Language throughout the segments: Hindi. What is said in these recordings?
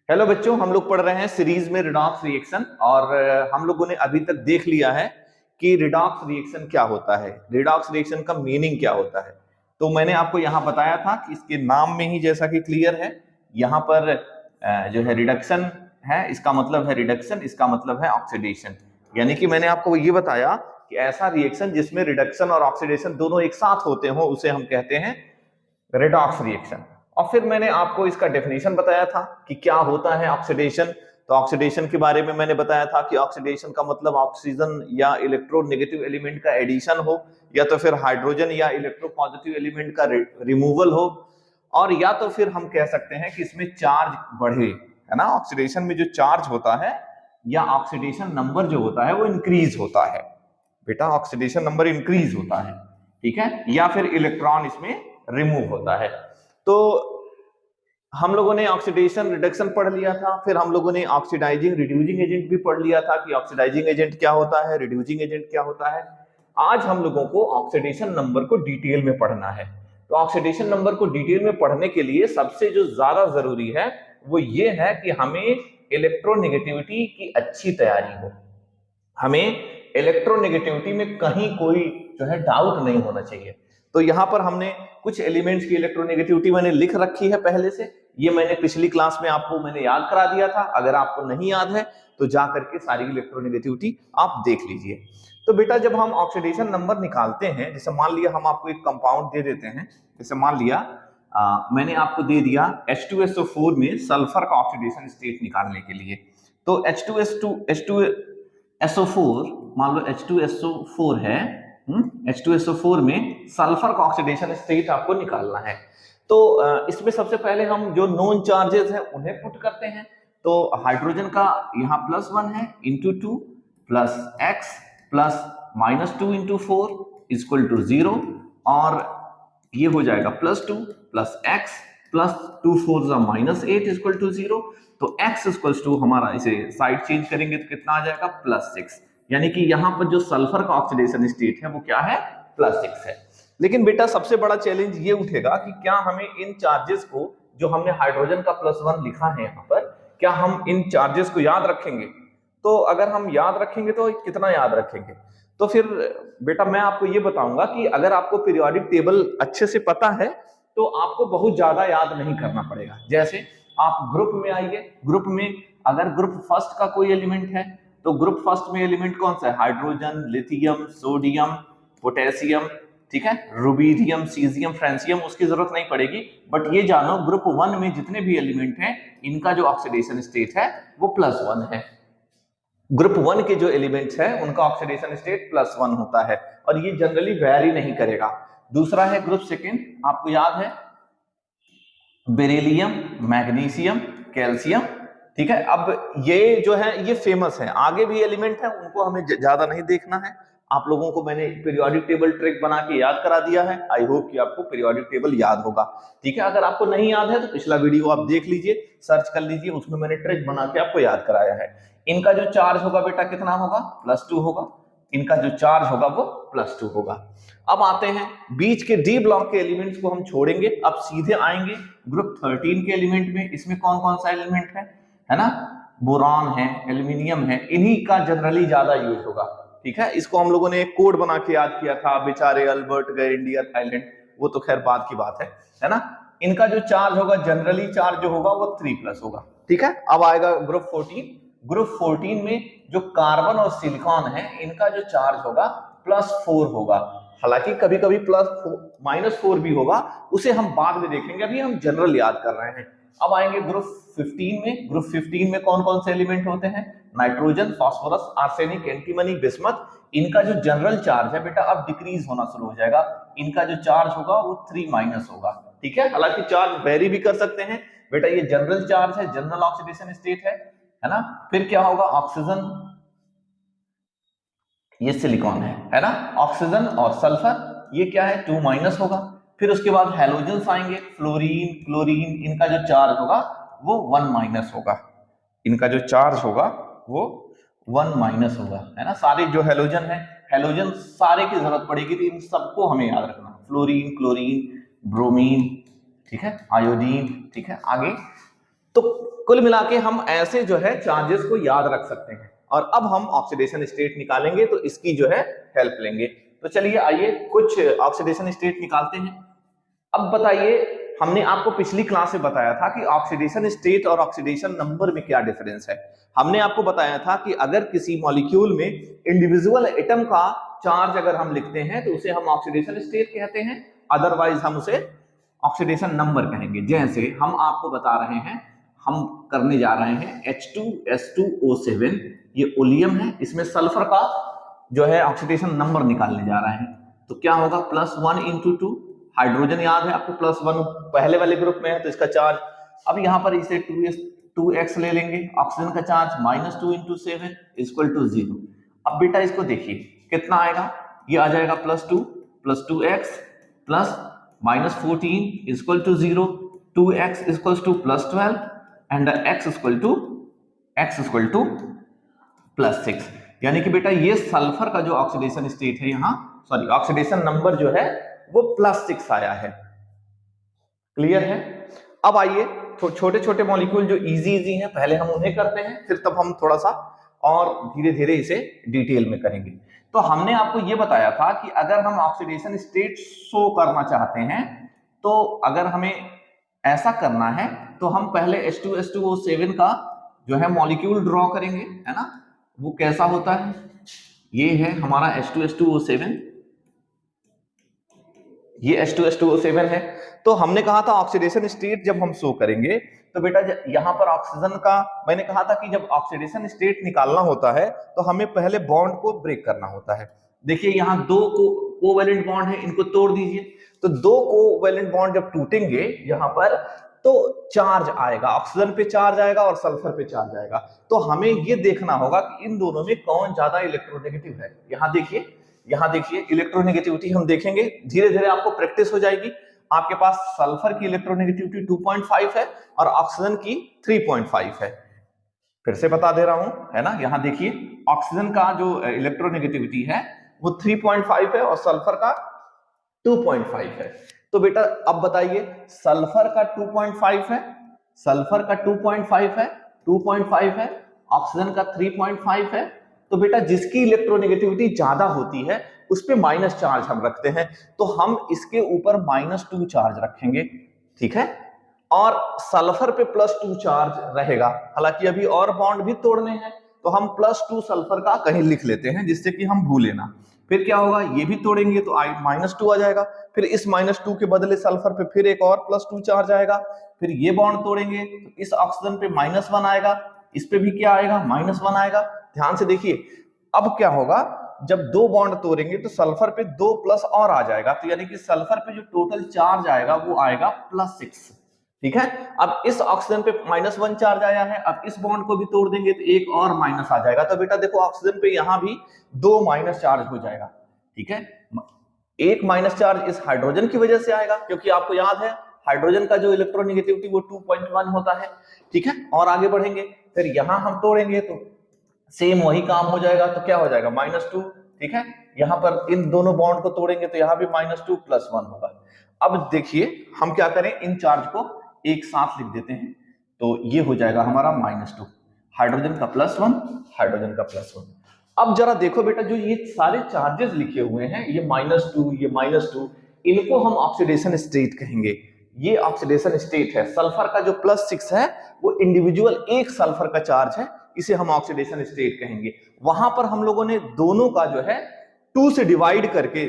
हेलो बच्चों, हम लोग पढ़ रहे हैं सीरीज में रिडॉक्स रिएक्शन। और हम लोगों ने अभी तक देख लिया है कि रिडॉक्स रिएक्शन क्या होता है, रिडॉक्स रिएक्शन का मीनिंग क्या होता है। तो मैंने आपको यहाँ बताया था कि इसके नाम में ही जैसा कि क्लियर है, यहाँ पर जो है रिडक्शन है, इसका मतलब है रिडक्शन, इसका मतलब है ऑक्सीडेशन। यानी कि मैंने आपको ये बताया कि ऐसा रिएक्शन जिसमें रिडक्शन और ऑक्सीडेशन दोनों एक साथ होते हो उसे हम कहते हैं रेडॉक्स रिएक्शन। और फिर मैंने आपको इसका डेफिनेशन बताया था कि क्या होता है ऑक्सीडेशन। तो ऑक्सीडेशन के बारे में मैंने बताया था कि ऑक्सीडेशन का मतलब ऑक्सीजन या इलेक्ट्रोनेगेटिव एलिमेंट का एडिशन हो, या तो फिर हाइड्रोजन या इलेक्ट्रोपॉजिटिव एलिमेंट का रिमूवल हो, और या तो फिर हम कह सकते हैं कि इसमें चार्ज बढ़े, है ना। ऑक्सीडेशन में जो चार्ज होता है या ऑक्सीडेशन नंबर जो होता है वो इंक्रीज होता है बेटा, ऑक्सीडेशन नंबर इंक्रीज होता है, ठीक है, या फिर इलेक्ट्रॉन इसमें रिमूव होता है। तो हम लोगों ने ऑक्सीडेशन रिडक्शन पढ़ लिया था, फिर हम लोगों ने ऑक्सीडाइजिंग रिड्यूसिंग एजेंट भी पढ़ लिया था कि ऑक्सीडाइजिंग एजेंट क्या होता है, रिड्यूसिंग एजेंट क्या होता है। आज हम लोगों को ऑक्सीडेशन नंबर को डिटेल में पढ़ना है। तो ऑक्सीडेशन नंबर को डिटेल में पढ़ने के लिए सबसे जो ज्यादा जरूरी है वो ये है कि हमें इलेक्ट्रोनेगेटिविटी की अच्छी तैयारी हो, हमें इलेक्ट्रोनेगेटिविटी में कहीं कोई जो है डाउट नहीं होना चाहिए। तो यहां पर हमने कुछ एलिमेंट्स की इलेक्ट्रोनेगेटिविटी मैंने लिख रखी है पहले से, ये मैंने पिछली क्लास में आपको मैंने याद करा दिया था। अगर आपको नहीं याद है तो जा करके सारी इलेक्ट्रोनेगेटिविटी आप देख लीजिए। तो बेटा जब हम ऑक्सीडेशन नंबर निकालते हैं, जैसे मान लिया हम आपको एक कंपाउंड दे देते हैं, जैसे मान लिया मैंने आपको दे दिया H2SO4 में सल्फर का ऑक्सीडेशन स्टेट निकालने के लिए। तो H2SO4 मान लो H2SO4 है, H2SO4 में सल्फर का ऑक्सीडेशन स्टेट आपको निकालना है। तो इसमें सबसे पहले हम जो नोन चार्जेस हैं उन्हें पुट करते हैं। तो हाइड्रोजन का यहाँ +1 है into 2 plus x plus -2 into 4 equal to 0, और ये हो जाएगा +2 plus x plus 2 4 -8 equal to 0। तो x इक्वल टू हमारा, इसे साइड चेंज करेंगे तो कितना आ जाएगा +6, यानी कि यहाँ पर जो सल्फर का ऑक्सीडेशन स्टेट है वो क्या है +6 है। लेकिन बेटा सबसे बड़ा चैलेंज ये उठेगा कि क्या हमें इन चार्जेस को, जो हमने हाइड्रोजन का +1 लिखा है यहाँ पर, क्या हम इन चार्जेस को याद रखेंगे। तो अगर हम याद रखेंगे तो कितना याद रखेंगे। तो फिर बेटा मैं आपको ये बताऊंगा कि अगर आपको पीरियोडिक टेबल अच्छे से पता है तो आपको बहुत ज्यादा याद नहीं करना पड़ेगा। जैसे आप ग्रुप में आइए, ग्रुप में अगर ग्रुप फर्स्ट का कोई एलिमेंट है तो ग्रुप फर्स्ट में एलिमेंट कौन सा है, हाइड्रोजन, लिथियम, सोडियम, पोटेशियम, ठीक है, रुबीडियम, सीजियम, फ्रांसियम, उसकी जरूरत नहीं पड़ेगी। बट ये जानो ग्रुप 1 में जितने भी एलिमेंट हैं इनका जो ऑक्सीडेशन स्टेट है वो +1 है। ग्रुप 1 के जो एलिमेंट्स हैं उनका ऑक्सीडेशन स्टेट +1 होता है और ये जनरली वेरी नहीं करेगा। दूसरा है ग्रुप सेकंड, आपको याद है बेरिलियम, मैग्नीशियम, कैल्शियम, ठीक है। अब ये जो है ये फेमस है, आगे भी एलिमेंट है उनको हमें ज्यादा नहीं देखना है। आप लोगों को मैंने पीरियोडिक टेबल ट्रिक बना के याद करा दिया है। आई होप कि आपको पीरियोडिक टेबल याद होगा, ठीक है। अगर आपको नहीं याद है तो पिछला वीडियो आप देख लीजिए, सर्च कर लीजिए, उसमें मैंने ट्रिक बना के आपको याद कराया है। इनका जो चार्ज होगा बेटा कितना होगा, +2 होगा। इनका जो चार्ज होगा वो +2 होगा। अब आते हैं बीच के डी ब्लॉक के एलिमेंट्स को हम छोड़ेंगे, अब सीधे आएंगे ग्रुप 13 के एलिमेंट में। इसमें कौन कौन सा एलिमेंट है ना, बोरॉन है, एल्यूमिनियम है, इन्हीं का जनरली ज्यादा यूज होगा, ठीक है। इसको हम लोगों ने एक कोड बना के याद किया था, बेचारे अल्बर्ट गए इंडिया थाईलैंड, वो तो खैर बाद की बात है ना। इनका जो चार्ज होगा जनरली चार्ज जो होगा वो 3+ होगा, ठीक है। अब आएगा ग्रुप 14। ग्रुप 14 में जो कार्बन और सिलिकॉन है इनका जो चार्ज होगा +4 होगा। हालांकि कभी कभी -4 भी होगा, उसे हम बाद में देखेंगे, अभी हम जनरल याद कर रहे हैं। अब आएंगे ग्रुप 15 में। ग्रुप 15 में कौन कौन से एलिमेंट होते हैं, nitrogen, phosphorus, arsenic, antimony, bismuth. इनका जो जनरल चार्ज है बेटा अब डिक्रीज होना शुरू हो जाएगा, इनका जो चार्ज होगा वो 3- होगा, ठीक है। हालांकि चार्ज वेरी भी कर सकते हैं बेटा, ये जनरल चार्ज है, जनरल ऑक्सीडेशन स्टेट है ना। फिर क्या होगा, ऑक्सीजन, ये सिलिकॉन है ना, ऑक्सीजन और सल्फर ये क्या है 2- होगा। फिर उसके बाद हैलोजन्स आएंगे, फ्लोरीन, क्लोरीन, इनका जो चार्ज होगा वो 1- होगा, इनका जो चार्ज होगा वो 1- होगा, है ना। सारे जो हैलोजन है, हैलोजन सारे की जरूरत पड़ेगी तो इन सबको हमें याद रखना, फ्लोरीन, क्लोरीन, ब्रोमीन, ठीक है, आयोडीन, ठीक है। आगे तो तो कुल मिला के हम ऐसे जो है चार्जेस को याद रख सकते हैं। और अब हम ऑक्सीडेशन स्टेट निकालेंगे तो इसकी जो है हेल्प लेंगे। तो चलिए आइए कुछ ऑक्सीडेशन स्टेट निकालते हैं। अब बताइए, हमने आपको पिछली क्लास में बताया था कि ऑक्सीडेशन स्टेट और ऑक्सीडेशन नंबर में क्या डिफरेंस है। हमने आपको बताया था कि अगर किसी मॉलिक्यूल में इंडिविजुअल एटम का चार्ज अगर हम लिखते हैं तो उसे हम ऑक्सीडेशन स्टेट कहते हैं, अदरवाइज हम उसे ऑक्सीडेशन नंबर कहेंगे। जैसे हम आपको बता रहे हैं, हम करने जा रहे हैं H2S2O7, ये ओलियम है, इसमें सल्फर का जो है ऑक्सीडेशन नंबर निकालने जा रहे हैं। तो क्या होगा, +1 × 2, हाइड्रोजन याद है आपको +1 पहले वाले ग्रुप में है तो इसका चार्ज। अब यहां पर इसे 2x ले लेंगे, ऑक्सीजन का चार्ज -2 × 7 = 0। अब बेटा इसको देखिए कितना आएगा, ये आ जाएगा +2 + 2x plus -14 = 0, 2x = +12 and x = +6। यानी कि बेटा ये सल्फर का जो ऑक्सीडेशन स्टेट है यहाँ, सॉरी ऑक्सीडेशन नंबर जो है वो +6 आया है। क्लियर है? अब आइए छोटे छोटे मॉलिक्यूल जो इजी हैं पहले हम उन्हें करते हैं, फिर तब हम थोड़ा सा और धीरे धीरे इसे डिटेल में करेंगे। तो हमने आपको ये बताया था कि अगर हम ऑक्सीडेशन स्टेट शो करना चाहते हैं तो अगर हमें ऐसा करना है तो हम पहले H2S2O7 का जो है मॉलिक्यूल ड्रॉ करेंगे, है ना। वो कैसा होता है, ये है हमारा H2S2O7, ये H2S2O7 है। तो हमने कहा था ऑक्सीडेशन स्टेट जब हम शो करेंगे तो बेटा यहां पर ऑक्सीजन का, मैंने कहा था कि जब ऑक्सीडेशन स्टेट निकालना होता है तो हमें पहले बॉन्ड को ब्रेक करना होता है। देखिए यहां दो कोवैलेंट बॉन्ड है, इनको तोड़ दीजिए। तो दो कोवैलेंट बॉन्ड जब टूटेंगे यहां पर तो चार्ज आएगा, ऑक्सीजन पे चार्ज आएगा और सल्फर पे चार्ज आएगा। तो हमें ये देखना होगा कि इन दोनों में कौन ज्यादा इलेक्ट्रोनेगेटिव है। यहां देखिए इलेक्ट्रोनेगेटिविटी हम देखेंगे, धीरे धीरे आपको प्रैक्टिस हो जाएगी। आपके पास सल्फर की इलेक्ट्रोनेगेटिविटी 2.5 है और ऑक्सीजन की 3.5 है। फिर से बता दे रहा हूं, है ना। यहां देखिए ऑक्सीजन का जो इलेक्ट्रोनेगेटिविटी है वो 3.5 है और सल्फर का 2.5 है। तो बेटा अब बताइए, सल्फर का 2.5 है, सल्फर का 2.5 है, 2.5 है, ऑक्सीजन का 3.5 है। तो बेटा जिसकी इलेक्ट्रोनेगेटिविटी ज्यादा होती है उस पे माइनस चार्ज हम रखते हैं, तो हम इसके ऊपर -2 चार्ज रखेंगे, ठीक है। और सल्फर पे +2 चार्ज रहेगा। हालांकि अभी और बॉन्ड भी तोड़ने हैं तो हम +2 सल्फर का कहीं लिख लेते हैं जिससे कि हम भूले ना। फिर क्या होगा, ये भी तोड़ेंगे तो -2 आ जाएगा, फिर इस -2 के बदले सल्फर पे फिर एक और +2 चार्ज आएगा। फिर ये बॉन्ड तोड़ेंगे तो इस ऑक्सीजन पे -1 आएगा, इस पे भी क्या आएगा, -1 आएगा। ध्यान से देखिए, अब क्या होगा, जब दो बॉन्ड तोड़ेंगे तो सल्फर पे 2 प्लस और आ जाएगा, तो यानी कि सल्फर पे जो टोटल चार्ज आएगा वो आएगा +6, ठीक है। अब इस ऑक्सीजन पे -1 चार्ज आया है, अब इस बॉन्ड को भी तोड़ देंगे तो एक और माइनस आ जाएगा। तो बेटा देखो ऑक्सीजन पे यहां भी 2 माइनस चार्ज हो जाएगा, ठीक है। एक माइनस चार्ज इस हाइड्रोजन की वजह से आएगा, क्योंकि आपको याद है हाइड्रोजन का जो इलेक्ट्रोनेगेटिविटी वो 2.1 होता है, ठीक है। और आगे बढ़ेंगे, फिर यहां हम तोड़ेंगे तो सेम वही काम हो जाएगा, तो क्या हो जाएगा -2, ठीक है। यहां पर इन दोनों बॉन्ड को तोड़ेंगे तो यहां भी -2 + 1 होगा। अब देखिए हम क्या करें, इन चार्ज को एक साथ लिख देते हैं, तो ये हो जाएगा हमारा -2, हाइड्रोजन का +1, हाइड्रोजन का +1। अब जरा देखो बेटा, जो ये सारे चार्जेस लिखे हुए हैं, ये -2, ये -2, इनको हम ऑक्सीडेशन स्टेट कहेंगे। ये ऑक्सीडेशन स्टेट है। सल्फर का जो +6 है वो इंडिविजुअल एक सल्फर का चार्ज है, इसे हम ऑक्सीडेशन स्टेट कहेंगे। वहां पर हम लोगों ने दोनों का जो है 2 से डिवाइड करके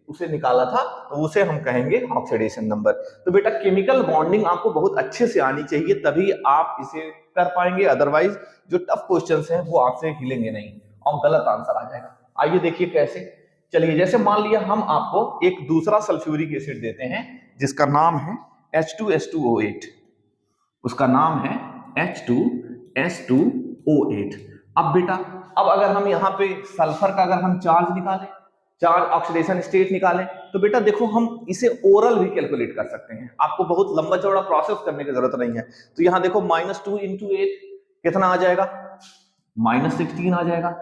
उसे निकाला था, तो उसे हम कहेंगे ऑक्सीडेशन नंबर। तो बेटा केमिकल बॉन्डिंग आपको बहुत अच्छे से आनी चाहिए, तभी आप इसे कर पाएंगे, अदरवाइज जो टफ क्वेश्चंस हैं वो आपसे हिलेंगे नहीं और गलत आंसर आ जाएगा। आइए देखिए कैसे। चलिए, जैसे मान लिया हम आपको एक दूसरा सल्फ्यूरिक एसिड देते हैं जिसका नाम है H2S2O8, उसका नाम है H2S2O8। अब बेटा, अब अगर हम यहाँ पे सल्फर का अगर हम चार्ज निकालें, चार्ज ऑक्सीडेशन स्टेट निकालें, तो बेटा देखो हम इसे ओरल भी कैलकुलेट कर सकते हैं, आपको बहुत लंबा चौड़ा प्रोसेस करने की जरूरत नहीं है। तो यहाँ देखो -2 × 8 कितना आ जाएगा, -16 आ जाएगा।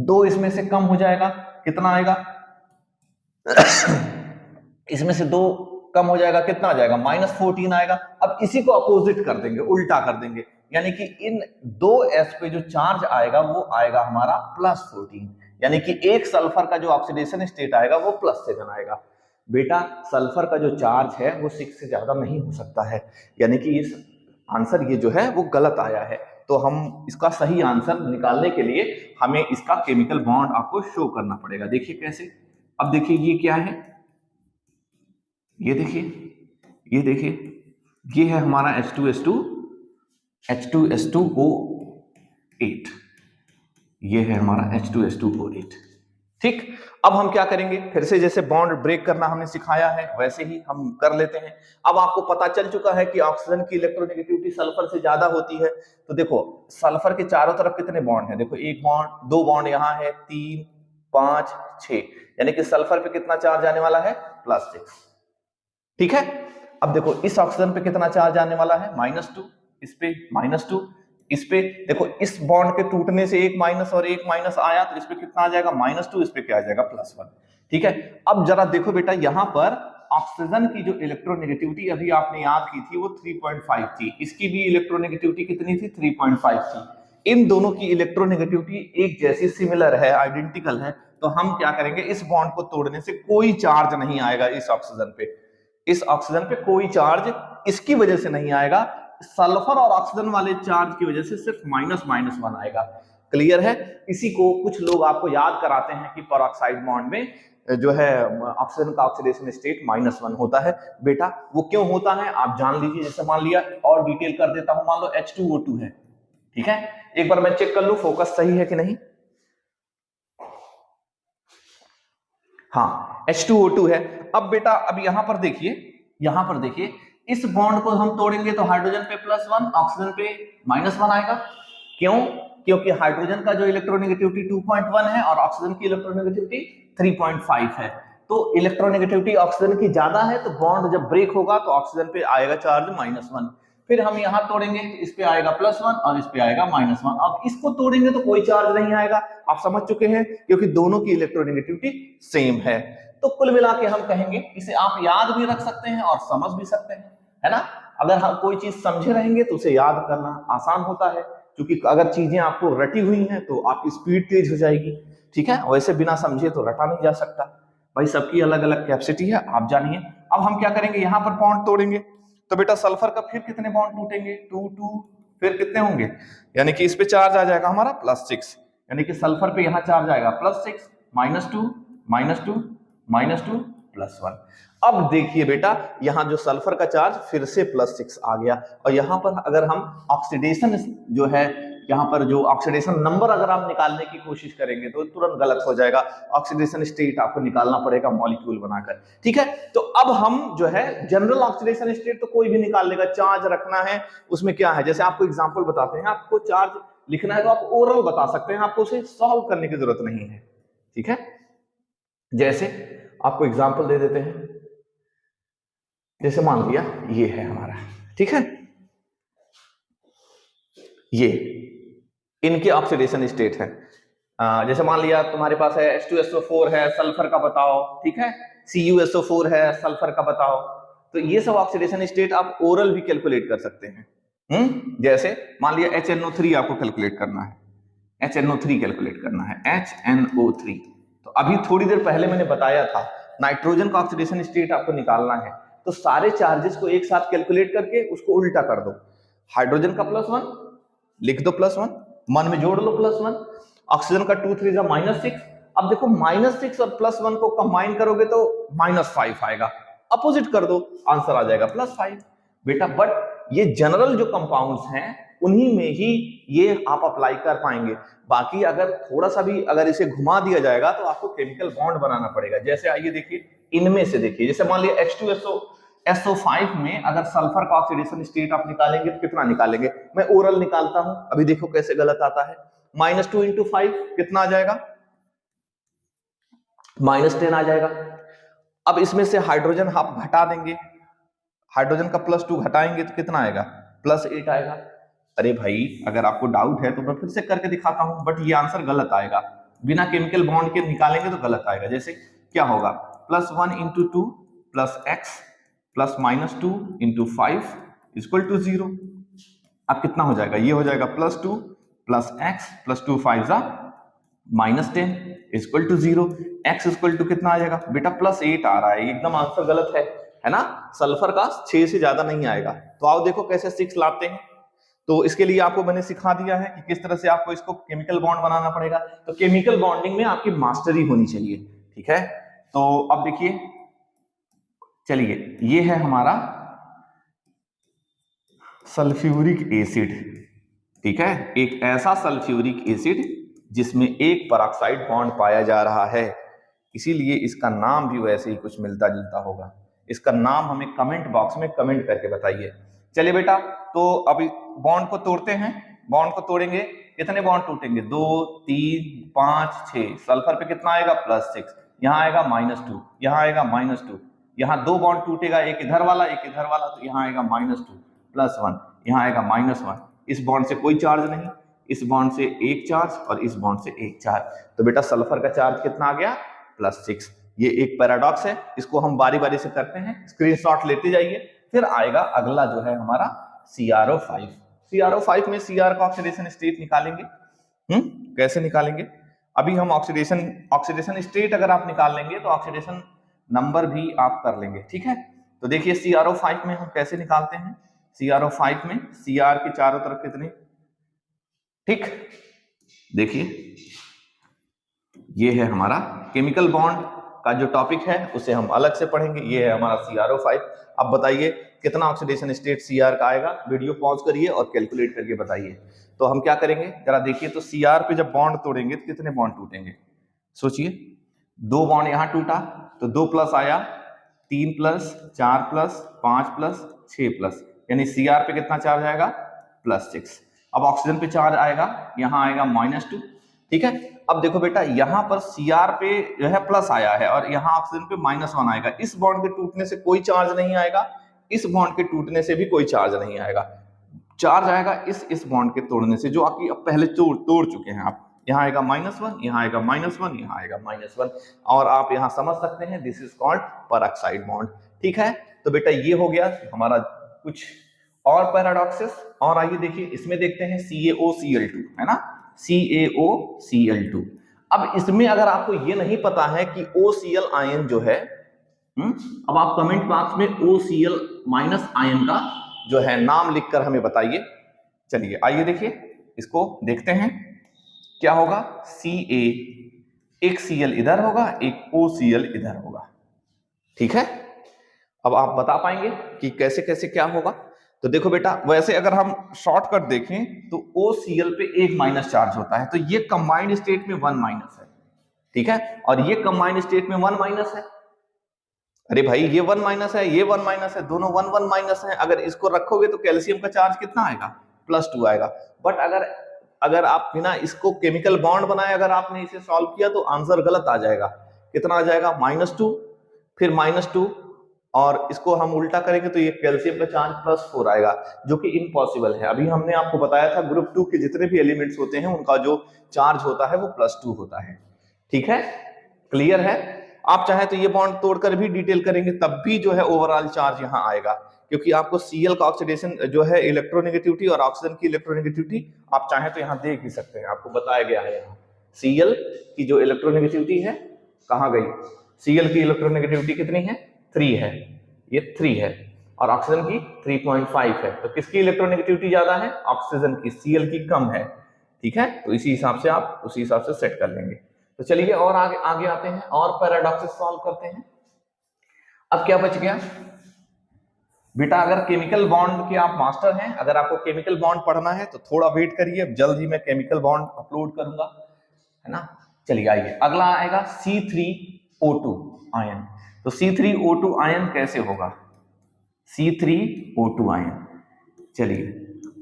2 इसमें से कम हो जाएगा, कितना आएगा इसमें से 2 कम हो जाएगा, कितना आ जाएगा, -14 आएगा। अब इसी को अपोजिट कर देंगे, उल्टा कर देंगे, यानी कि इन दो s पे जो चार्ज आएगा वो आएगा हमारा +14, यानी कि एक सल्फर का जो ऑक्सीडेशन स्टेट आएगा वो +7 आएगा। बेटा सल्फर का जो चार्ज है वो 6 से ज्यादा नहीं हो सकता है, यानी कि इस आंसर ये जो है वो गलत आया है। तो हम इसका सही आंसर निकालने के लिए हमें इसका केमिकल बॉन्ड आपको शो करना पड़ेगा। देखिए कैसे, अब देखिए ये क्या है, ये देखिए, ये देखिए, ये है हमारा H2S2O8, ये है हमारा H2S2O8। ठीक, अब हम क्या करेंगे, फिर से जैसे बॉन्ड ब्रेक करना हमने सिखाया है वैसे ही हम कर लेते हैं। अब आपको पता चल चुका है कि ऑक्सीजन की इलेक्ट्रोनेगेटिविटी सल्फर से ज्यादा होती है। तो देखो सल्फर के चारों तरफ कितने बॉन्ड हैं, देखो एक बॉन्ड, दो बॉन्ड यहाँ है, 3 5 6, यानी कि सल्फर पे कितना चार्ज आने वाला है, +6। ठीक है, अब देखो इस ऑक्सीजन पे कितना चार्ज आने वाला है, -2, इस पे -2, इस पे देखो इस बॉन्ड के टूटने से एक माइनस और एक माइनस आया, तो इस पे कितना आ जाएगा, -2, इस पे क्या आ जाएगा, +1। ठीक है, अब जरा देखो बेटा यहां पर ऑक्सीजन की जो इलेक्ट्रोनेगेटिविटी अभी आपने याद की थी वो 3.5 थी, इसकी भी इलेक्ट्रोनेगेटिविटी कितनी थी, 3.5 थी। इन दोनों की इलेक्ट्रोनेगेटिविटी एक जैसी, सिमिलर है, आइडेंटिकल है, तो हम क्या करेंगे, इस बॉन्ड को तोड़ने से कोई चार्ज नहीं आएगा इस ऑक्सीजन पे, इस ऑक्सीजन पे कोई चार्ज इसकी वजह से नहीं आएगा, सल्फर और ऑक्सीजन वाले चार्ज की वजह से सिर्फ -1 आएगा। क्लियर है, इसी को कुछ लोग आपको याद कराते हैं कि पेरोक्साइड बॉन्ड में जो है ऑक्सीजन का ऑक्सीडेशन स्टेट -1 होता है। बेटा वो क्यों होता है आप जान लीजिए, जैसे मान लिया और डिटेल कर देता हूं, मान लो H2O2 है, ठीक है, एक बार मैं चेक कर लूं फोकस सही है कि नहीं। हाँ H2O2 है। अब बेटा अब यहां पर देखिए, यहां पर देखिए, इस बॉन्ड को हम तोड़ेंगे तो हाइड्रोजन पे +1, ऑक्सीजन पे -1 आएगा। क्यों, क्योंकि हाइड्रोजन का जो इलेक्ट्रोनेगेटिविटी 2.1 है और ऑक्सीजन की इलेक्ट्रोनेगेटिविटी 3.5 है, तो इलेक्ट्रोनेगेटिविटी ऑक्सीजन की ज्यादा है, तो बॉन्ड जब ब्रेक होगा तो ऑक्सीजन पे आएगा चार्ज -1। फिर हम यहां तोड़ेंगे तो इस पे आएगा +1 और इस पे आएगा -1। अब इसको तोड़ेंगे तो कोई चार्ज नहीं आएगा, आप समझ चुके हैं, क्योंकि दोनों की इलेक्ट्रोनेगेटिविटी सेम है। तो कुल मिला के हम कहेंगे, इसे आप याद भी रख सकते हैं और समझ भी सकते हैं, है ना। अगर हम कोई चीज समझे रहेंगे तो उसे याद करना आसान होता है, क्योंकि अगर चीजें आपको रटी हुई हैं तो आपकी स्पीड तेज हो जाएगी। ठीक है, वैसे बिना समझे तो रटा नहीं जा सकता भाई, सबकी अलग अलग कैपेसिटी है, आप जानिए। अब हम क्या करेंगे, यहाँ पर बॉन्ड तोड़ेंगे, तो बेटा सल्फर का फिर कितने बॉन्ड टूटेंगे, 2 2, फिर कितने होंगे, यानी कि इस पे चार्ज आ जाएगा हमारा +6, यानी कि सल्फर पे यहाँ चार्ज आएगा +6, -2, -2, -2, +1। अब देखिए बेटा यहां जो सल्फर का चार्ज फिर से +6 आ गया, और यहां पर अगर हम ऑक्सीडेशन जो है, यहां पर जो ऑक्सीडेशन नंबर अगर आप निकालने की कोशिश करेंगे तो तुरंत गलत हो जाएगा, ऑक्सीडेशन स्टेट आपको निकालना पड़ेगा मॉलिक्यूल बनाकर। ठीक है, तो अब हम जो है जनरल ऑक्सीडेशन स्टेट तो कोई भी निकाल लेगा, चार्ज रखना है उसमें क्या है, जैसे आपको एग्जांपल बताते हैं, आपको चार्ज लिखना है तो आप ओरल बता सकते हैं, आपको उसे सॉल्व करने की जरूरत नहीं है। ठीक है, जैसे आपको एग्जांपल दे देते हैं, जैसे मान लिया ये है हमारा, ठीक है, ये इनके ऑक्सीडेशन स्टेट है। जैसे मान लिया तुम्हारे पास है H2SO4 है, सल्फर का बताओ, ठीक है, CuSO4 है, सल्फर का बताओ। तो ये सब ऑक्सीडेशन स्टेट आप ओरल भी कैलकुलेट कर सकते हैं। जैसे मान लिया HNO3 आपको कैलकुलेट करना है, HNO3 कैलकुलेट करना है, HNO3। तो अभी थोड़ी देर पहले मैंने बताया था नाइट्रोजन का ऑक्सीडेशन स्टेट आपको निकालना है, तो सारे चार्जेस को एक साथ कैलकुलेट करके उसको उल्टा कर दो, हाइड्रोजन का +1 लिख दो, +1 मन में जोड़ लो, +1, ऑक्सीजन का 2 3 -6। अब देखो -6 और +1 को कंबाइन करोगे तो -5 आएगा, अपोजिट कर दो, आंसर आ जाएगा +5 बेटा। बट ये जनरल जो कंपाउंड्स हैं उन्हीं में ही ये आप अप्लाई कर पाएंगे, बाकी अगर थोड़ा सा भी अगर इसे घुमा दिया जाएगा तो आपको केमिकल बॉन्ड बनाना पड़ेगा। जैसे आइए देखिए, इनमें से देखिए, जैसे मान लिया H2SO5 में अगर सल्फर का ऑक्सीडेशन स्टेट आप निकालेंगे तो कितना निकालेंगे, मैं ओरल निकालता हूं, अभी देखो कैसे गलत आता है, -2 × 5 कितना आ जाएगा, -10 आ जाएगा। अब इसमें से हाइड्रोजन आप घटा देंगे, हाइड्रोजन का +2 घटाएंगे तो कितना आएगा, +8 आएगा। अरे भाई अगर आपको डाउट है तो मैं फिर से करके दिखाता हूं, बट ये आंसर गलत आएगा, बिना केमिकल बॉन्ड के निकालेंगे तो गलत आएगा। जैसे क्या होगा, +1 × 2 + x plus -2 into 5 equal to 0। अब कितना हो जाएगा, ये हो जाएगा +2 प्लस x प्लस 2 5 जा -10 equal to 0। x equal to कितना आ जाएगा बेटा +8 आ रहा है, एकदम आंसर गलत है ना। सल्फर का 6 से ज्यादा नहीं आएगा। तो आओ देखो कैसे 6 लाते हैं। तो इसके लिए आपको मैंने सिखा दिया है कि किस तरह से आपको इसको केमिकल बॉन्ड बनाना पड़ेगा। तो केमिकल बॉन्डिंग में आपकी मास्टरी होनी चाहिए, ठीक है। तो अब देखिए, चलिए ये है हमारा सल्फ्यूरिक एसिड, ठीक है। एक ऐसा सल्फ्यूरिक एसिड जिसमें एक पेरोक्साइड बॉन्ड पाया जा रहा है, इसीलिए इसका नाम भी वैसे ही कुछ मिलता जुलता होगा। इसका नाम हमें कमेंट बॉक्स में कमेंट करके बताइए। चलिए बेटा, तो अभी बॉन्ड को तोड़ते हैं। बॉन्ड को तोड़ेंगे, कितने बॉन्ड टूटेंगे, 2 3 5 6। सल्फर पे कितना आएगा +6, यहाँ आएगा -2, यहाँ आएगा -2, यहाँ 2 बॉन्ड टूटेगा, एक इधर वाला एक इधर वाला, तो यहाँ आएगा -2 +1, यहाँ आएगा -1। इस बॉन्ड से कोई चार्ज नहीं, इस बॉन्ड से एक चार्ज और इस बॉन्ड से एक चार्ज। तो बेटा सल्फर का चार्ज कितना आ गया +6। ये एक पैराडॉक्स है, इसको हम बारी बारी से करते हैं, स्क्रीनशॉट लेते जाइए। फिर आएगा अगला जो है हमारा CrO5। CrO5 में Cr का ऑक्सीडेशन स्टेट निकालेंगे। कैसे निकालेंगे, अभी हम ऑक्सीडेशन स्टेट अगर आप निकाल लेंगे तो ऑक्सीडेशन नंबर भी आप कर लेंगे, ठीक है। तो देखिए CrO5 में हम कैसे निकालते हैं। CrO5 में Cr के चारों तरफ कितने, ठीक, देखिए ये है हमारा केमिकल बॉन्ड का जो टॉपिक है उसे हम अलग से पढ़ेंगे। ये है हमारा CrO5। अब बताइए कितना ऑक्सीडेशन स्टेट Cr का आएगा, वीडियो पॉज करिए और कैलकुलेट करके बताइए। तो हम क्या करेंगे जरा देखिए, तो Cr पे जब बॉन्ड तोड़ेंगे तो कितने बॉन्ड टूटेंगे, सोचिए। 2 बॉन्ड यहाँ टूटा तो 2 प्लस आया, 3 प्लस 4 प्लस 5 प्लस 6 प्लस, यानी Cr पे कितना चार्ज आएगा +6। अब ऑक्सीजन पे चार्ज आएगा, यहाँ आएगा -2, ठीक है। अब देखो बेटा यहाँ पर Cr पे जो है प्लस आया है और यहाँ ऑक्सीजन पे -1 आएगा। इस बॉन्ड के टूटने से कोई चार्ज नहीं आएगा, इस बॉन्ड के टूटने से भी कोई चार्ज नहीं आएगा। चार्ज आएगा इस बॉन्ड के तोड़ने से, जो आपकी अब पहले तोड़ चुके हैं आप। यहाँ आएगा -1, यहाँ आएगा -1, यहाँ आएगा -1, और आप यहाँ समझ सकते हैं this is called peroxide bond, ठीक है। तो बेटा ये हो गया हमारा कुछ और पैराडॉक्सेस। और आइए देखिए इसमें देखते हैं CaOCl2, है ना, CaOCl2। अब इसमें अगर आपको ये नहीं पता है कि OCl आयन जो है, अब आप कमेंट बॉक्स में OCl- आयन का जो है नाम लिखकर हमें बताइए। चलिए आइए देखिए इसको देखते हैं क्या होगा। Ca, एक Cl इधर होगा, एक OCl इधर होगा, ठीक है। अब आप बता पाएंगे कि कैसे कैसे क्या होगा। तो देखो बेटा, वैसे अगर हम शॉर्टकट देखें तो OCl पे एक माइनस चार्ज होता है, तो ये कंबाइंड स्टेट में 1 माइनस है, ठीक है, और ये कंबाइंड स्टेट में 1 माइनस है। अरे भाई ये 1 माइनस है, ये 1 माइनस है, दोनों 1 1 माइनस है। अगर इसको रखोगे तो कैल्शियम का चार्ज कितना आएगा +2 आएगा। बट अगर आप बिना इसको केमिकल बॉन्ड बनाए अगर आपने इसे सॉल्व किया तो आंसर गलत आ जाएगा। कितना आ जाएगा -2, फिर -2, और इसको हम उल्टा करेंगे तो ये कैल्शियम का चार्ज +4 आएगा, जो कि इम्पॉसिबल है। अभी हमने आपको बताया था ग्रुप 2 के जितने भी एलिमेंट्स होते हैं उनका जो चार्ज होता है वो +2 होता है, ठीक है, क्लियर है। आप चाहे तो ये बॉन्ड तोड़कर भी डिटेल करेंगे तब भी जो है ओवरऑल चार्ज यहाँ आएगा, क्योंकि आपको Cl का ऑक्सीडेशन जो है इलेक्ट्रोनेगेटिविटी और ऑक्सीजन की इलेक्ट्रोनेगेटिविटी आप चाहे तो यहाँ देख भी सकते हैं, आपको बताया गया है। यहाँ Cl की जो इलेक्ट्रोनेगेटिविटी है कहाँ गई, Cl की इलेक्ट्रोनेगेटिविटी कितनी है 3 है, ये 3 है, और ऑक्सीजन की 3.5 है। तो किसकी इलेक्ट्रोनेगेटिविटी ज्यादा है, ऑक्सीजन की, Cl की कम है, ठीक है। तो इसी हिसाब से आप उसी हिसाब से सेट कर लेंगे। तो चलिए और आगे आते हैं और पैराडॉक्सेस सॉल्व करते हैं। अब क्या बच गया बेटा, अगर केमिकल बॉन्ड के आप मास्टर हैं, अगर आपको केमिकल बॉन्ड पढ़ना है तो थोड़ा वेट करिए, जल्द ही मैं केमिकल बॉन्ड अपलोड करूंगा, है ना। चलिए आइए अगला आएगा C3O2 आयन। तो C3O2 आयन कैसे होगा, C3O2 आयन। चलिए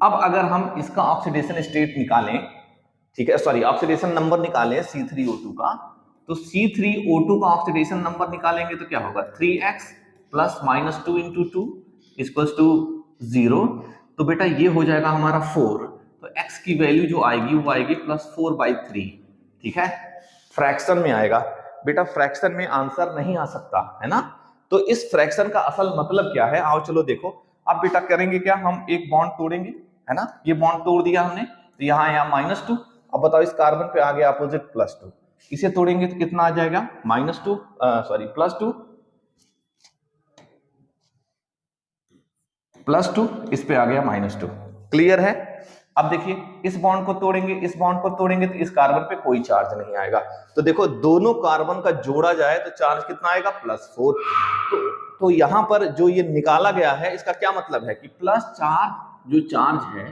अब अगर हम इसका ऑक्सीडेशन स्टेट निकालें, ठीक है, सॉरी ऑक्सीडेशन नंबर निकालें C3O2 का, तो C3O2 का ऑक्सीडेशन नंबर निकालेंगे तो क्या होगा 3x plus -2 into 2 equals to 0। तो बेटा ये हो जाएगा हमारा 4, तो x की वैल्यू जो आएगी वो आएगी +4/3, ठीक है। फ्रैक्शन में आएगा बेटा, फ्रैक्शन में आंसर नहीं आ सकता, है ना। तो इस फ्रैक्शन का असल मतलब क्या है, आओ चलो देखो। अब बेटा करेंगे क्या, हम एक बॉन्ड तोड़ेंगे, है ना, ये बॉन्ड तोड़ दिया हमने, तो यहाँ आया -2। अब बताओ इस कार्बन पे आ गया अपोजिट +2, इसे तोड़ेंगे तो कितना आ जाएगा -2, सॉरी +2, +2, इस पे आ गया -2। क्लियर है। अब देखिए इस बॉन्ड को तोड़ेंगे, इस बॉन्ड को तोड़ेंगे तो इस कार्बन पे कोई चार्ज नहीं आएगा। तो देखो दोनों कार्बन का जोड़ा जाए तो चार्ज कितना आएगा, +4। तो यहां पर जो ये निकाला गया है इसका क्या मतलब है कि +4 जो चार्ज है,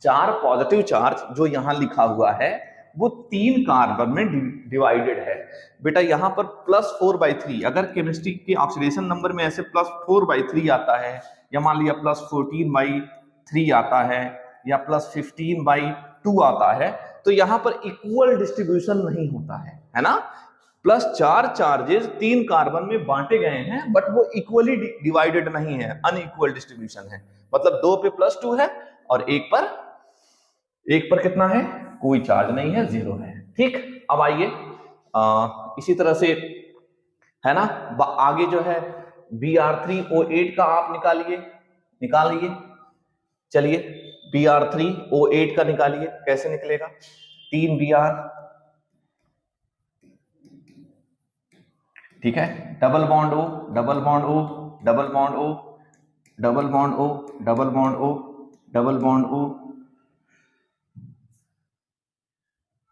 4 पॉजिटिव चार्ज जो यहां लिखा हुआ है वो 3 कार्बन में डिवाइडेड है। बेटा यहां पर +4/3, अगर केमिस्ट्री के ऑक्सीडेशन नंबर में ऐसे +4/3 आता है, या मान लिया +14/3 आता है, या +15/2 आता है, तो यहां पर इक्वल डिस्ट्रीब्यूशन नहीं होता है ना। +4 चार्जेस 3 कार्बन में बांटे गए हैं, बट वो इक्वली डिवाइडेड नहीं है, अनइक्वल डिस्ट्रीब्यूशन है। मतलब 2 पे +2 है और एक पर कितना है, कोई चार्ज नहीं है, 0 है। ठीक, अब आइए इसी तरह से, है ना, आगे जो है Br3O8 का आप निकालिए। चलिए Br3O8 का निकालिए, कैसे निकलेगा, 3Br, ठीक है, double bond O, double bond O, double bond O, double bond O, double bond O, double bond O,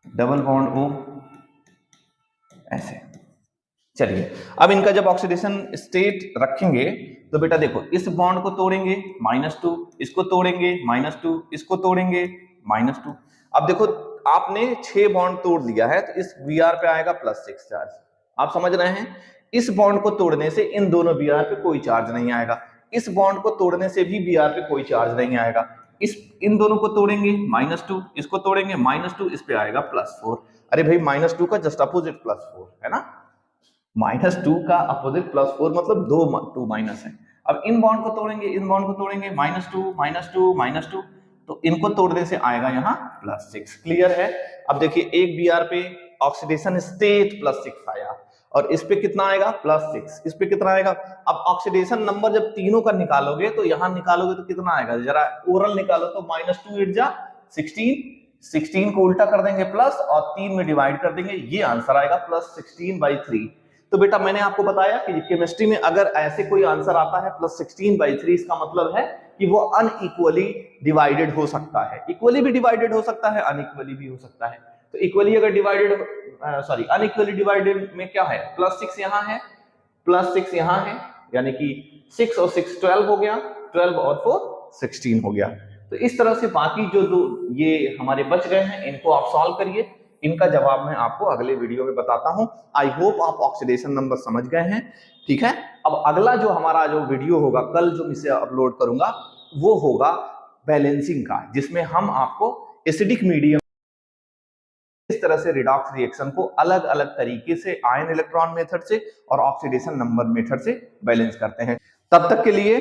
double bond O, ऐसे। चलिए अब इनका जब ऑक्सीडेशन स्टेट रखेंगे तो बेटा देखो इस बॉन्ड को तोड़ेंगे -2, इसको तोड़ेंगे -2, इसको तोड़ेंगे -2। अब देखो आपने 6 बॉन्ड तोड़ लिया है तो इस Br पे आएगा +6 चार्ज। आप समझ रहे हैं, इस बॉन्ड को तोड़ने से इन दोनों Br पे कोई चार्ज नहीं आएगा, इस बॉन्ड को तोड़ने से भी Br पे कोई चार्ज नहीं आएगा। इन दोनों को तोड़ेंगे -2, इसको तोड़ेंगे -2, इस पे आएगा +4। अरे भाई -2 का जस्ट अपोजिट +4 है ना, -2 का अपोजिट +4 मतलब 2 माइनस है। अब इन बॉन्ड को तोड़ेंगे, इन बॉन्ड को तोड़ेंगे, -2 -2 -2, तो इनको तोड़ने से आएगा यहाँ +6। क्लियर है। अब देखिए एक Br पे ऑक्सीडेशन स्टेट +6 आया और इस पे कितना आएगा +6, इस पे कितना आएगा। अब ऑक्सीडेशन नंबर जब तीनों का निकालोगे तो यहां निकालोगे तो कितना आएगा, जरा ओरल निकालो तो -2 8 जा 16, 16 को उल्टा कर देंगे प्लस और 3 में डिवाइड कर देंगे, ये आंसर आएगा +16/3। तो बेटा मैंने आपको बताया कि केमिस्ट्री में अगर ऐसे कोई आंसर आता है +16/3, इसका मतलब है कि वो अनइक्वली डिवाइडेड हो सकता है। इक्वली भी डिवाइडेड हो सकता है, अनइक्वली भी हो सकता है। तो इक्वली अगर डिवाइडेड, सॉरी अनइक्वली डिवाइडेड में क्या है, +6 यहाँ है, +6 यहाँ है, यानी कि 6 और 6 12 हो गया, 12 और 4 16 हो गया। तो इस तरह से बाकी जो दो ये हमारे बच गए हैं इनको आप सॉल्व करिए, इनका जवाब मैं आपको अगले वीडियो में बताता हूं। आई होप आप ऑक्सीडेशन नंबर समझ गए हैं। ठीक है, अब अगला जो हमारा जो वीडियो होगा कल जो मैं इसे अपलोड करूंगा वो होगा बैलेंसिंग का, जिसमें हम आपको एसिडिक मीडियम इस तरह से रिडॉक्स रिएक्शन को अलग अलग तरीके से आयन इलेक्ट्रॉन मेथड से और ऑक्सीडेशन नंबर मेथड से बैलेंस करते हैं। तब तक के लिए